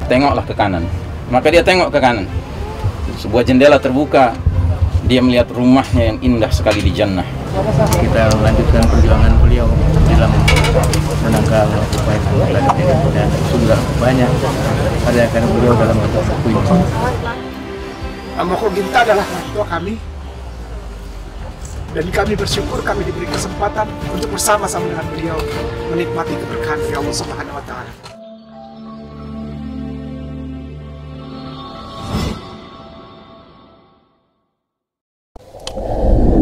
tengoklah ke kanan. Maka dia tengok ke kanan. Sebuah jendela terbuka. Dia melihat rumahnya yang indah sekali di jannah. Kita lanjutkan perjuangan beliau dalam menangkal upaya dan sudah banyak karya-karya beliau dalam bentuk buku ini. Amoko Ginta adalah orang tua kami, dan kami bersyukur kami diberi kesempatan untuk bersama-sama dengan beliau menikmati keberkahan dari Allah Subhanahu wa Ta'ala.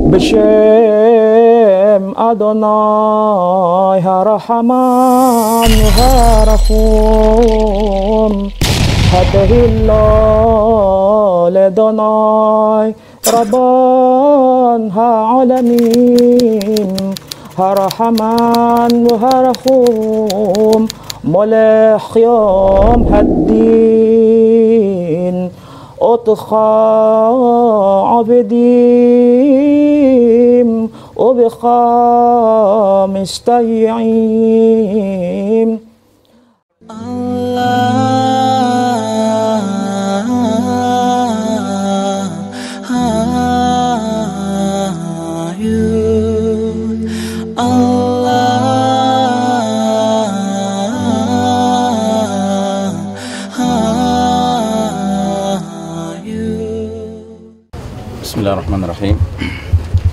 B'Shem Adonai HaRahman HaRahum Hadahillah Ledonai Rabban Ha'alamin HaRahman HaRahum Molech Yom Haddin Otcha Abedim Obecha Mistayim. Bismillahirrahmanirrahim.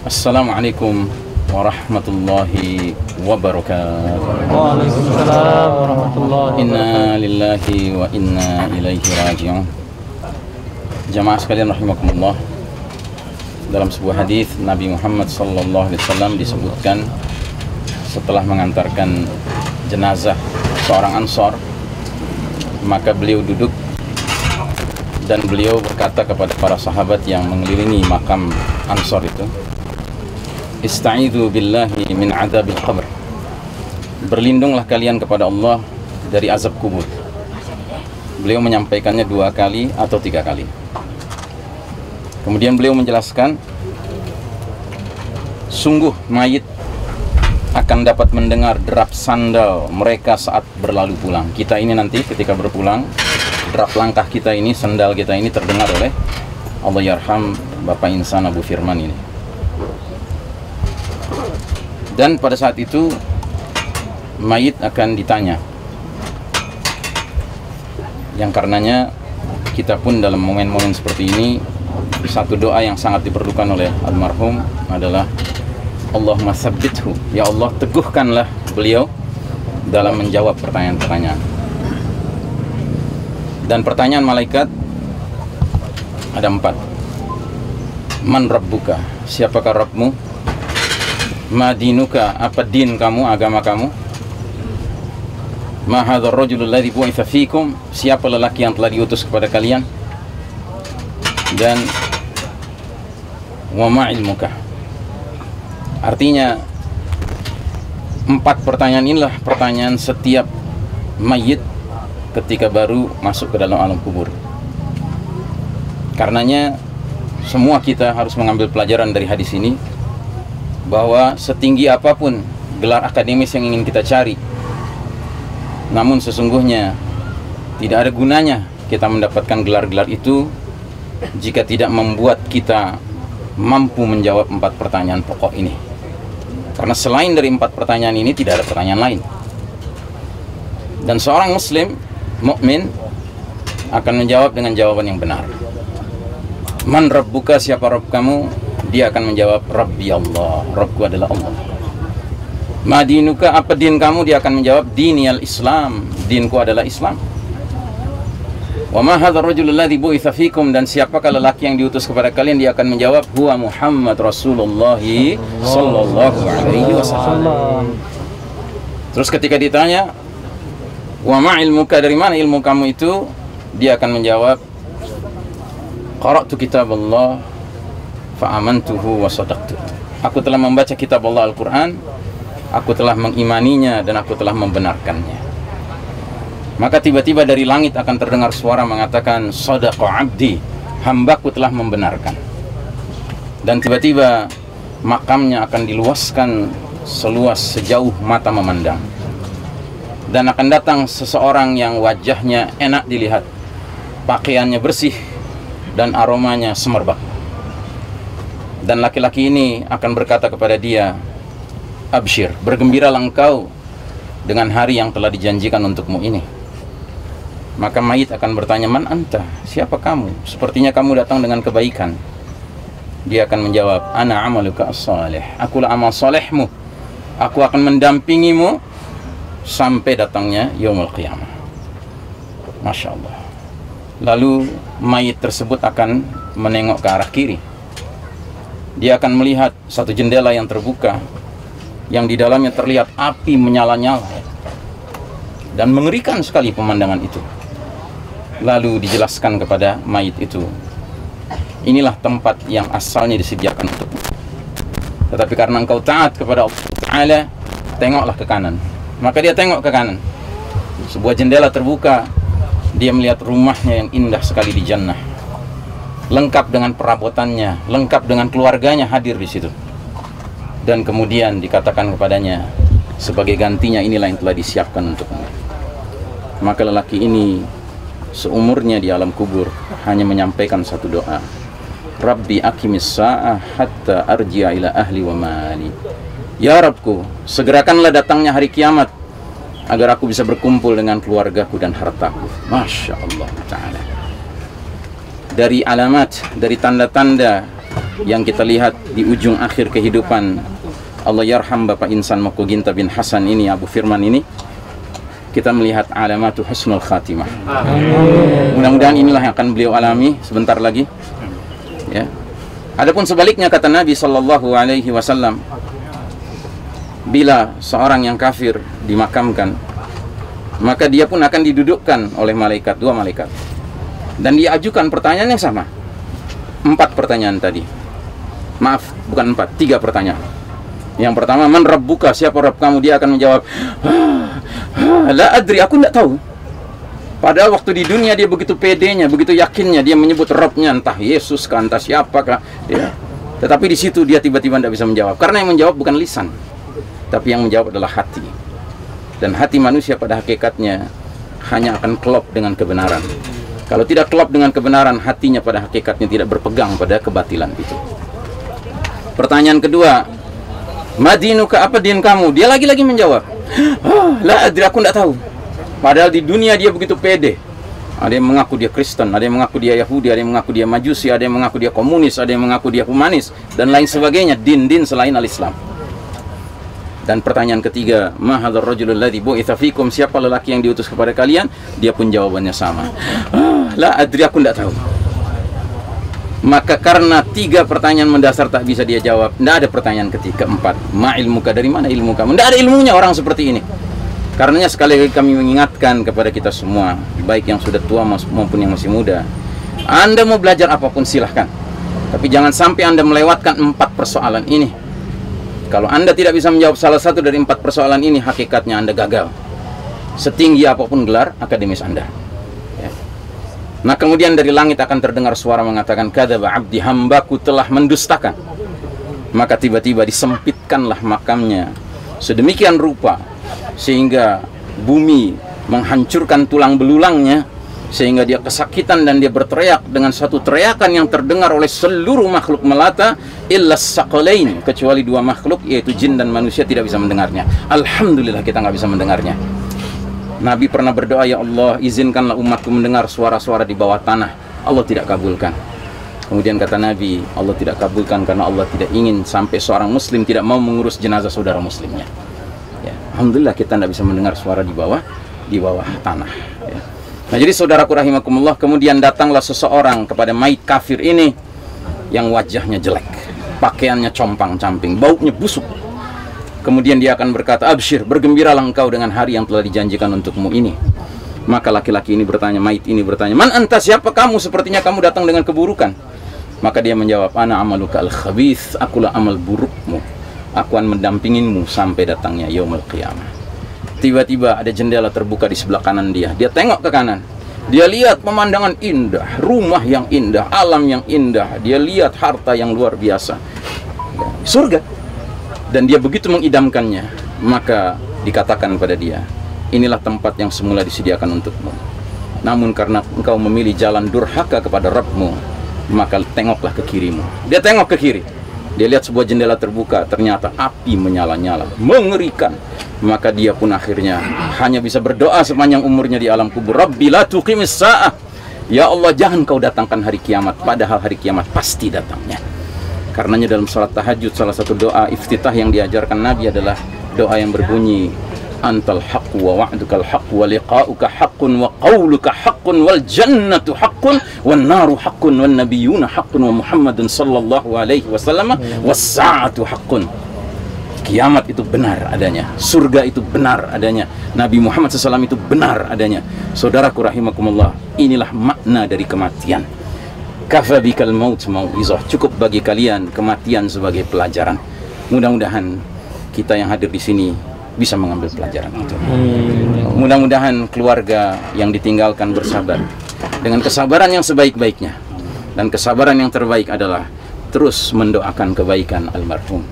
Assalamualaikum warahmatullahi wabarakatuh. Waalaikumsalam warahmatullahi wabarakatuh. Inna lillahi wa inna ilaihi raji'un. Jamaah sekalian rahimakumullah. Dalam sebuah hadis Nabi Muhammad SAW disebutkan setelah mengantarkan jenazah seorang Ansor, maka beliau duduk dan beliau berkata kepada para sahabat yang mengelilingi makam Ansor itu, Ista'idhu billahi min adzabil qabr. Berlindunglah kalian kepada Allah dari azab kubur. Beliau menyampaikannya 2 kali atau 3 kali. Kemudian beliau menjelaskan, sungguh mayit akan dapat mendengar derap sandal mereka saat berlalu pulang. Kita ini nanti ketika berpulang, derap langkah kita ini, sandal kita ini terdengar oleh Allah yarham Bapak Insan Abu Firman ini. Dan pada saat itu mayit akan ditanya, yang karenanya kita pun dalam momen-momen seperti ini, satu doa yang sangat diperlukan oleh almarhum adalah Allahumma tsabbithu, ya Allah teguhkanlah beliau dalam menjawab pertanyaan-pertanyaan. Dan pertanyaan malaikat ada 4. Man rabbuka, siapakah Rabbmu? Ma dinuka, apa din kamu, agama kamu? Ma hadzal rajulul ladzi bu'itsa fikum, siapa lelaki yang telah diutus kepada kalian? Dan wa ma ilmuka. Artinya 4 pertanyaan inilah pertanyaan setiap mayit ketika baru masuk ke dalam alam kubur. Karenanya semua kita harus mengambil pelajaran dari hadis ini, bahwa setinggi apapun gelar akademis yang ingin kita cari, namun sesungguhnya tidak ada gunanya kita mendapatkan gelar-gelar itu jika tidak membuat kita mampu menjawab 4 pertanyaan pokok ini. Karena selain dari 4 pertanyaan ini tidak ada pertanyaan lain. Dan seorang muslim mukmin akan menjawab dengan jawaban yang benar. Man rabbuka, siapa Rabb kamu? Dia akan menjawab Rabbi Allah, Rabbku adalah Allah. Ma dinuka, apa din kamu? Dia akan menjawab diniyal Islam, dinku adalah Islam. Wa ma hadzal rajulul ladzi bu'itsa fikum, dan siapakah lelaki yang diutus kepada kalian? Dia akan menjawab huwa Muhammad Rasulullah sallallahu alaihi wasallam. Terus ketika ditanya wa ma ilmuka, dari mana ilmu kamu itu? Dia akan menjawab qara'tu kitaballah fa amantuhu wa sadaqtu. Aku telah membaca kitab Allah Al-Quran, aku telah mengimaninya dan aku telah membenarkannya. Maka tiba-tiba dari langit akan terdengar suara mengatakan shadaqa abdi, hambaku telah membenarkan. Dan tiba-tiba makamnya akan diluaskan seluas sejauh mata memandang. Dan akan datang seseorang yang wajahnya enak dilihat, pakaiannya bersih, dan aromanya semerbak. Dan laki-laki ini akan berkata kepada dia, absyir, bergembiralah engkau dengan hari yang telah dijanjikan untukmu ini. Maka mayit akan bertanya, man anta, siapa kamu? Sepertinya kamu datang dengan kebaikan. Dia akan menjawab, ana amaluka as-salih, akulah amal solehmu, aku akan mendampingimu sampai datangnya yaumul qiyamah. Masya Allah. Lalu mayit tersebut akan menengok ke arah kiri. Dia akan melihat satu jendela yang terbuka, yang di dalamnya terlihat api menyala-nyala, dan mengerikan sekali pemandangan itu. Lalu dijelaskan kepada mayit itu, inilah tempat yang asalnya disediakan untukmu. Tetapi karena engkau taat kepada Allah Ta'ala, tengoklah ke kanan. Maka dia tengok ke kanan. Sebuah jendela terbuka. Dia melihat rumahnya yang indah sekali di jannah, lengkap dengan perabotannya, lengkap dengan keluarganya hadir di situ. Dan kemudian dikatakan kepadanya, sebagai gantinya inilah yang telah disiapkan untukmu. Maka lelaki ini seumurnya di alam kubur hanya menyampaikan satu doa, Rabbi aqimis sa'ah hatta arji'a ila ahli wa mali. Ya Rabbku, segerakanlah datangnya hari kiamat agar aku bisa berkumpul dengan keluargaku dan hartaku. Masya Allah Ta'ala. Dari alamat, dari tanda-tanda yang kita lihat di ujung akhir kehidupan Allah yarham Bapak Insan Mokoginta bin Hasan ini, Abu Firman ini, kita melihat alamatu husnul khatimah. Mudah-mudahan inilah yang akan beliau alami sebentar lagi, ya. Adapun sebaliknya, kata Nabi Sallallahu Alaihi Wasallam, bila seorang yang kafir dimakamkan, maka dia pun akan didudukkan oleh malaikat, dua malaikat, dan dia ajukan pertanyaan yang sama. 4 pertanyaan tadi. Maaf, bukan 4, 3 pertanyaan. Yang pertama, man rabbuka, siapa Rabb kamu? Dia akan menjawab, la adri, aku tidak tahu. Padahal waktu di dunia dia begitu pedenya, begitu yakinnya, dia menyebut Rabbnya, entah Yesus kah, entah siapakah, ya. Tetapi di situ dia tiba-tiba tidak bisa menjawab, karena yang menjawab bukan lisan, tapi yang menjawab adalah hati. Dan hati manusia pada hakikatnya hanya akan klop dengan kebenaran. Kalau tidak klop dengan kebenaran, hatinya pada hakikatnya tidak berpegang pada kebatilan itu. Pertanyaan kedua, madinuka, apa din kamu? Dia lagi-lagi menjawab, la adri, aku tidak tahu. Padahal di dunia dia begitu pede. Ada yang mengaku dia Kristen, ada yang mengaku dia Yahudi, ada yang mengaku dia Majusi, ada yang mengaku dia komunis, ada yang mengaku dia humanis, dan lain sebagainya, din-din selain al-Islam. Dan pertanyaan ketiga, ma hadzal rajulul ladzi bu'itsa fikum, siapa lelaki yang diutus kepada kalian? Dia pun jawabannya sama, la adri, aku tidak tahu. Maka karena 3 pertanyaan mendasar tak bisa dia jawab, tidak ada pertanyaan keempat, ma ilmuka, dari mana ilmu kamu? Tidak ada ilmunya orang seperti ini. Karenanya sekali lagi kami mengingatkan kepada kita semua, baik yang sudah tua maupun yang masih muda, Anda mau belajar apapun silahkan, tapi jangan sampai Anda melewatkan 4 persoalan ini. Kalau Anda tidak bisa menjawab salah satu dari 4 persoalan ini, hakikatnya Anda gagal, setinggi apapun gelar akademis Anda, ya. Nah kemudian dari langit akan terdengar suara mengatakan, kadzaba abdi, hambaku telah mendustakan. Maka tiba-tiba disempitkanlah makamnya sedemikian rupa sehingga bumi menghancurkan tulang belulangnya, sehingga dia kesakitan dan dia berteriak dengan satu teriakan yang terdengar oleh seluruh makhluk melata, illa saqalain, kecuali 2 makhluk, yaitu jin dan manusia, tidak bisa mendengarnya. Alhamdulillah kita nggak bisa mendengarnya. Nabi pernah berdoa, ya Allah, izinkanlah umatku mendengar suara-suara di bawah tanah. Allah tidak kabulkan. Kemudian kata Nabi, Allah tidak kabulkan karena Allah tidak ingin sampai seorang muslim tidak mau mengurus jenazah saudara muslimnya, ya. Alhamdulillah kita tidak bisa mendengar suara di bawah tanah, ya. Nah jadi saudaraku rahimakumullah, kemudian datanglah seseorang kepada mayit kafir ini yang wajahnya jelek, pakaiannya compang-camping, baunya busuk. Kemudian dia akan berkata, absyir, bergembiralah engkau dengan hari yang telah dijanjikan untukmu ini. Maka laki-laki ini bertanya, mayit ini bertanya, man anta, siapa kamu? Sepertinya kamu datang dengan keburukan. Maka dia menjawab, ana amaluka al-khabith, akulah amal burukmu, aku akan mendampingimu sampai datangnya yaumul qiyamah. Tiba-tiba ada jendela terbuka di sebelah kanan dia. Dia tengok ke kanan, dia lihat pemandangan indah, rumah yang indah, alam yang indah, dia lihat harta yang luar biasa, surga. Dan dia begitu mengidamkannya, maka dikatakan pada dia, inilah tempat yang semula disediakan untukmu. Namun karena engkau memilih jalan durhaka kepada Rabbmu, maka tengoklah ke kirimu. Dia tengok ke kiri, dia lihat sebuah jendela terbuka, ternyata api menyala-nyala, mengerikan. Maka dia pun akhirnya hanya bisa berdoa sepanjang umurnya di alam kubur, Rabbi la tuqimis sa'ah, ya Allah jangan kau datangkan hari kiamat, padahal hari kiamat pasti datangnya. Karenanya dalam salat tahajud, salah satu doa iftitah yang diajarkan Nabi adalah doa yang berbunyi, antal haqqu wa wa'dukal haqqu wa liqa'uka haqqun wa qawluka haqqun wal jannatu haqqun wan naru haqqun wan nabiyyuna haqqun wa Muhammadun sallallahu alaihi wasallam was sa'atu haqqun. Kiamat itu benar adanya, surga itu benar adanya, Nabi Muhammad SAW itu benar adanya. Saudaraku rahimakumullah, inilah makna dari kematian. Kafa bikal maut mau'izah, cukup bagi kalian kematian sebagai pelajaran. Mudah-mudahan kita yang hadir di sini bisa mengambil pelajaran itu. Mudah-mudahan keluarga yang ditinggalkan bersabar dengan kesabaran yang sebaik-baiknya, dan kesabaran yang terbaik adalah terus mendoakan kebaikan almarhum,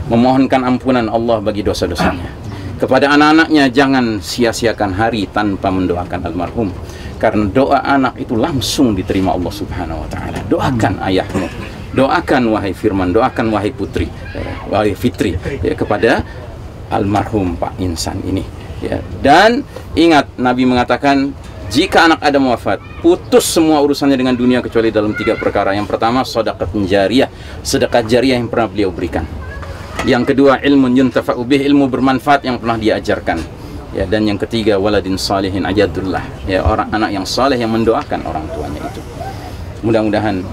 memohonkan ampunan Allah bagi dosa-dosanya. Kepada anak-anaknya, jangan sia-siakan hari tanpa mendoakan almarhum, karena doa anak itu langsung diterima Allah Subhanahu wa taala. Doakan ayahmu, doakan wahai Firman, doakan wahai putri, wahai Fitri, ya, kepada almarhum Pak Insan ini, ya. Dan ingat, Nabi mengatakan jika anak Adam wafat, putus semua urusannya dengan dunia kecuali dalam 3 perkara. Yang pertama, sedekah jariyah, sedekah jariyah yang pernah beliau berikan. Yang kedua, ilmun yuntafa'u bih, ilmu bermanfaat yang pernah diajarkan, ya. Dan yang ketiga, waladin salihin ajadullah, ya, orang anak yang saleh yang mendoakan orang tuanya itu. Mudah-mudahan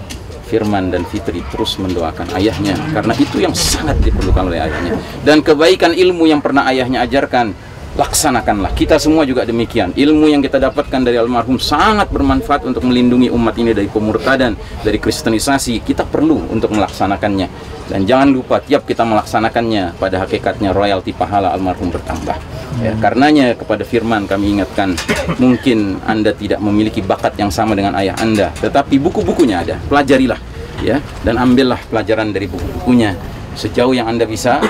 Firman dan Fitri terus mendoakan ayahnya, karena itu yang sangat diperlukan oleh ayahnya. Dan kebaikan ilmu yang pernah ayahnya ajarkan, laksanakanlah. Kita semua juga demikian. Ilmu yang kita dapatkan dari almarhum sangat bermanfaat untuk melindungi umat ini dari pemurtadan, dari kristenisasi. Kita perlu untuk melaksanakannya. Dan jangan lupa, tiap kita melaksanakannya, pada hakikatnya royalti pahala almarhum bertambah. Ya, karenanya kepada Firman kami ingatkan, mungkin Anda tidak memiliki bakat yang sama dengan ayah Anda, tetapi buku-bukunya ada, pelajarilah, ya, dan ambillah pelajaran dari buku-bukunya sejauh yang Anda bisa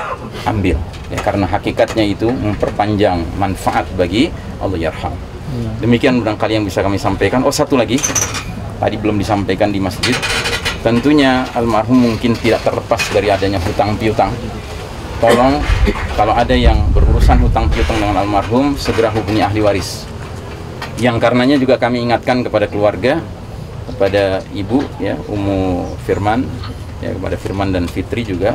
ambil, ya, karena hakikatnya itu memperpanjang manfaat bagi Allah yarham. Demikian barangkali yang bisa kami sampaikan. Oh, satu lagi tadi belum disampaikan di masjid. Tentunya almarhum mungkin tidak terlepas dari adanya hutang piutang. Tolong kalau ada yang berurusan hutang piutang dengan almarhum, segera hubungi ahli waris. Yang karenanya juga kami ingatkan kepada keluarga, kepada ibu, ya, Ummu Firman, ya, kepada Firman dan Fitri juga,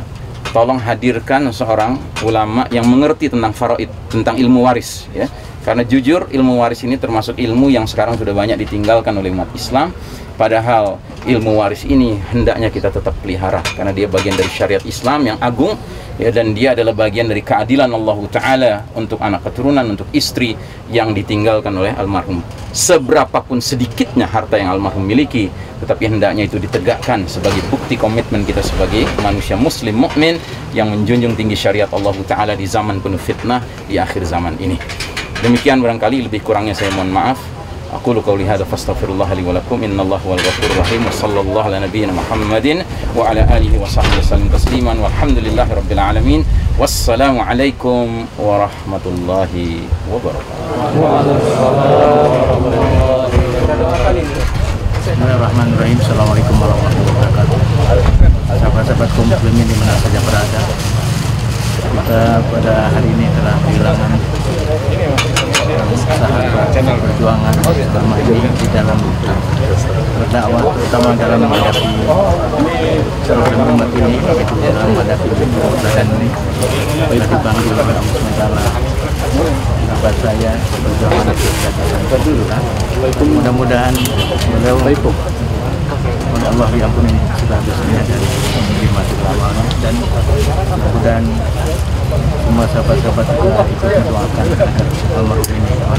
tolong hadirkan seorang ulama yang mengerti tentang faraid, tentang ilmu waris, ya. Karena jujur ilmu waris ini termasuk ilmu yang sekarang sudah banyak ditinggalkan oleh umat Islam. Padahal ilmu waris ini hendaknya kita tetap pelihara, karena dia bagian dari syariat Islam yang agung, ya, dan dia adalah bagian dari keadilan Allah Ta'ala untuk anak keturunan, untuk istri yang ditinggalkan oleh almarhum. Seberapapun sedikitnya harta yang almarhum miliki, tetapi hendaknya itu ditegakkan sebagai bukti komitmen kita sebagai manusia muslim mukmin yang menjunjung tinggi syariat Allah Ta'ala di zaman penuh fitnah di akhir zaman ini. Demikian barangkali, lebih kurangnya saya mohon maaf. Aqulu qawli hadza fastaghfirullah li wa lakum, innallaha huwal ghafurur rahim, wa sallallahu ala nabiyyina Muhammadin wa ala alihi wa sahbihi wasallam tasliman, walhamdulillahi rabbil alamin. Wassalamu alaikum warahmatullahi wabarakatuh. Bismillahirrahmanirrahim. Assalamualaikum warahmatullahi wabarakatuh. Sahabat-sahabat kaum muslimin di mana saja berada, kita pada hari ini telah kehilangan sahabat perjuangan selama ini di dalam berdakwah, terutama dalam menghadapi seluruh umat ini, yaitu dalam menghadapi keadaan ini. Telah dipanggil oleh Allah SWT, sahabat saya perjuangan kita. Mudah-mudahan beliau oleh Allah diampuni segala dosanya dari mati awalnya, dan mudah-mudahan semua sahabat-sahabat kita ikut mendoakan agar almarhum ini Allah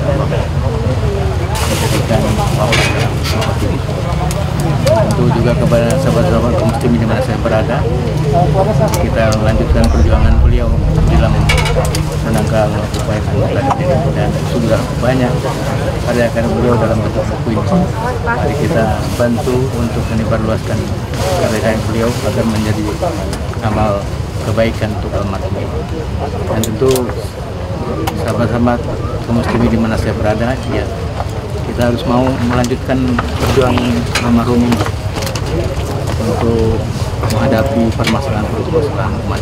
menjadikan wafat dalam tempat ini. Tentu juga kepada sahabat-sahabat kaum muslimin di mana saya berada, kita melanjutkan perjuangan beliau dalam menangkal upaya kemerdekaan ini, dan sudah banyak karya-karya beliau dalam bentuk buku ini. Mari kita bantu untuk menyebarluaskan karya-karya beliau agar menjadi amal kebaikan untuk almarhum. Dan tentu sahabat-sahabat kaum muslimin di mana saya berada, ya kita harus mau melanjutkan perjuangan almarhum untuk menghadapi permasalahan umat.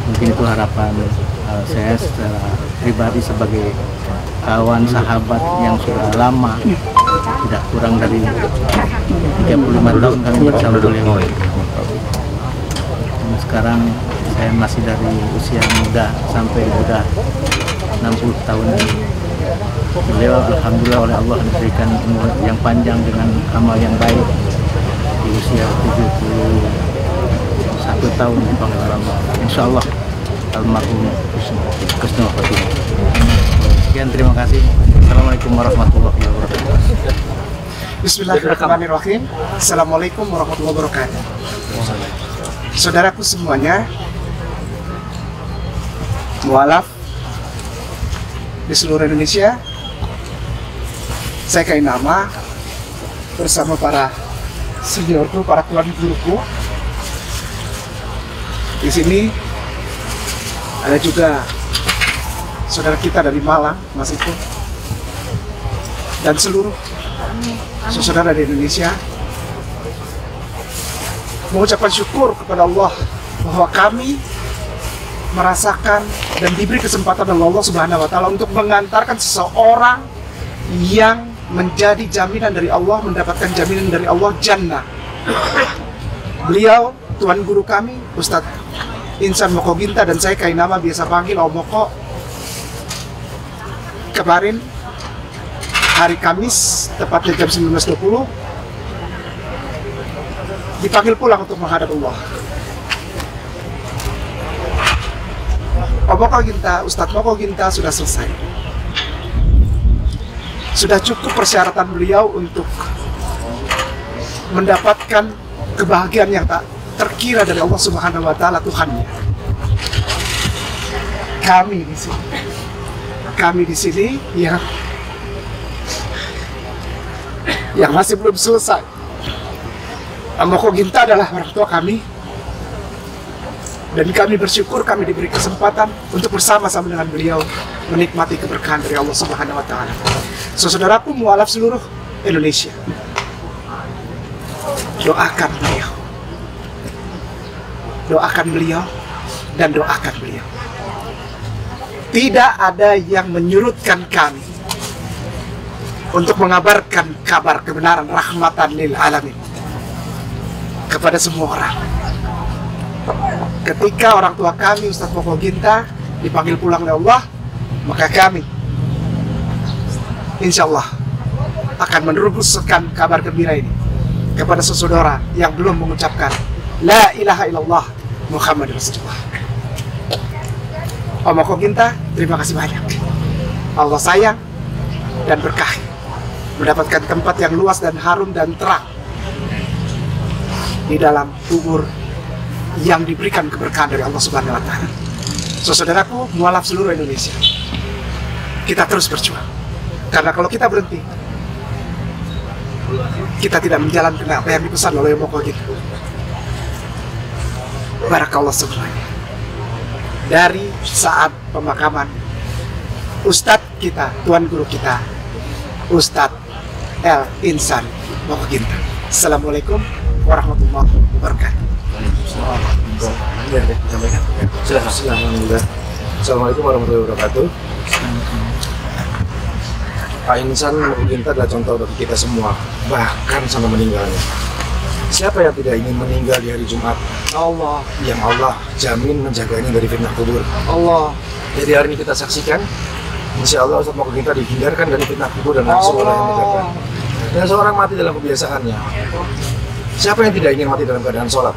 Mungkin itu harapan saya secara pribadi sebagai kawan sahabat yang sudah lama, tidak kurang dari 35 tahun kami bersama beliau. Sekarang saya masih dari usia muda sampai sudah 60 tahun ini. Beliau alhamdulillah oleh Allah diberikan umur yang panjang dengan amal yang baik. Di usia 71 tahun dipanggil oleh Allah. Insya Allah almarhum Husnul Khotimah. Sekian, terima kasih. Assalamualaikum warahmatullahi wabarakatuh. Bismillahirrahmanirrahim. Assalamualaikum warahmatullahi wabarakatuh. Saudaraku semuanya, mualaf di seluruh Indonesia, saya Kainama bersama para seniorku, para tuan guruku. Di sini ada juga saudara kita dari Malang, Mas Iko, dan seluruh saudara di Indonesia. Mengucapkan syukur kepada Allah bahwa kami merasakan dan diberi kesempatan oleh Allah Subhanahu wa Ta'ala untuk mengantarkan seseorang yang menjadi jaminan dari Allah, mendapatkan jaminan dari Allah Jannah. Beliau tuan guru kami, Ustadz Insan Moko Ginta, dan saya Kainama biasa panggil Om Moko. Kemarin hari Kamis tepatnya jam 19.20 dipanggil pulang untuk menghadap Allah. Om Moko Ginta, Ustadz Moko Ginta sudah selesai. Sudah cukup persyaratan beliau untuk mendapatkan kebahagiaan yang tak terkira dari Allah Subhanahu wa Ta'ala, Tuhannya. Kami di sini yang masih belum selesai. Om Moko Ginta adalah orang tua kami, dan kami bersyukur kami diberi kesempatan untuk bersama-sama dengan beliau menikmati keberkahan dari Allah Subhanahu wa Ta'ala. Saudaraku mualaf seluruh Indonesia, doakan beliau dan doakan beliau. Tidak ada yang menyurutkan kami untuk mengabarkan kabar kebenaran rahmatan lil alamin kepada semua orang. Ketika orang tua kami, Ustadz Moko Ginta, dipanggil pulang oleh Allah, maka kami insya Allah akan meneruskan kabar gembira ini kepada saudara yang belum mengucapkan La ilaha illallah Muhammad Rasulullah. Om Moko Ginta, terima kasih banyak. Allah sayang dan berkahi, mendapatkan tempat yang luas dan harum dan terang di dalam kubur yang diberikan keberkahan dari Allah Subhanahu wa Ta'ala. Saudaraku mualaf seluruh Indonesia, kita terus berjuang. Karena kalau kita berhenti, kita tidak menjalankan apa yang dipesan oleh Om Moko Ginta. Barakallah semuanya. Dari saat pemakaman Ustadz kita, tuan guru kita, Ustadz El Insan Moko Ginta. Assalamualaikum warahmatullahi wabarakatuh. Assalamualaikum warahmatullahi wabarakatuh. Pak Insan Moko Ginta adalah contoh bagi kita semua, bahkan sampai meninggalnya. Siapa yang tidak ingin meninggal di hari Jumat? Allah. Yang Allah jamin menjaganya dari fitnah kubur. Allah. Jadi hari ini kita saksikan, insya Allah Ustadz Moko Ginta dihindarkan dari fitnah kubur dan langsung oleh yang menjaga. Dan seorang mati dalam kebiasaannya. Siapa yang tidak ingin mati dalam keadaan sholat?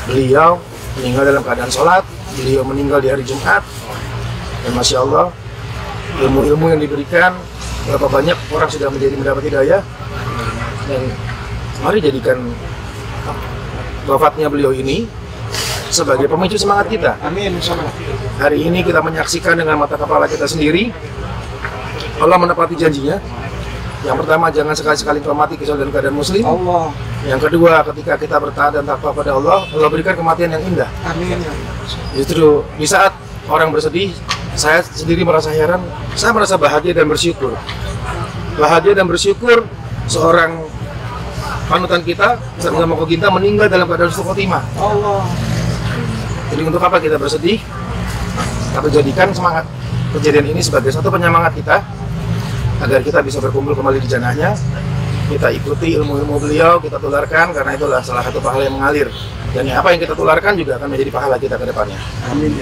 Beliau meninggal dalam keadaan sholat, beliau meninggal di hari Jumat, dan Masya Allah, ilmu-ilmu yang diberikan, berapa banyak orang sudah mendapat hidayah, dan mari jadikan wafatnya beliau ini sebagai pemicu semangat kita. Amin. Hari ini kita menyaksikan dengan mata kepala kita sendiri, Allah menepati janjinya. Yang pertama, jangan sekali-sekali kau mati kecuali dalam keadaan muslim. Allah. Yang kedua, ketika kita bertaat dan takwa pada Allah, Allah berikan kematian yang indah. Amin. Justru di saat orang bersedih, saya sendiri merasa heran, saya merasa bahagia dan bersyukur. Bahagia dan bersyukur seorang panutan kita, Ustadz Moko Ginta, meninggal dalam keadaan husnul khotimah. Allah. Jadi untuk apa kita bersedih? Kita jadikan semangat kejadian ini sebagai satu penyemangat kita agar kita bisa berkumpul kembali di jannahnya. Kita ikuti ilmu-ilmu beliau, kita tularkan, karena itulah salah satu pahala yang mengalir. Dan apa yang kita tularkan juga akan menjadi pahala kita ke depannya. Amin.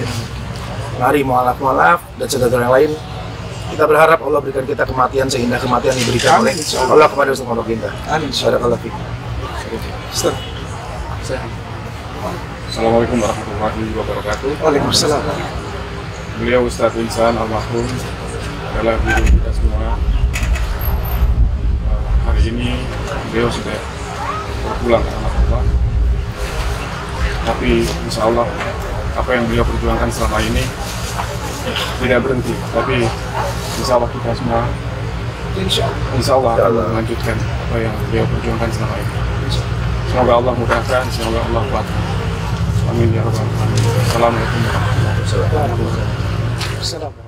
Mari mu'alaf dan segala yang lain. Kita berharap Allah berikan kita kematian seindah kematian yang diberikan oleh Allah kepada Ustadz Moko Ginta. Amin. Barakallahu fiik. Ustaz. Assalamualaikum warahmatullahi wabarakatuh. Waalaikumsalam. Beliau Ustadz Insan almarhum adalah guru kita semua. Hari ini beliau sudah berpulang ke Allah. Tapi insya Allah apa yang beliau perjuangkan selama ini tidak berhenti. Tapi insya Allah kita semua insya Allah akan melanjutkan apa yang beliau perjuangkan selama ini. Semoga Allah mudahkan, semoga Allah kuatkan. Amin ya rabbal alamin. Assalamualaikum warahmatullahi wabarakatuh.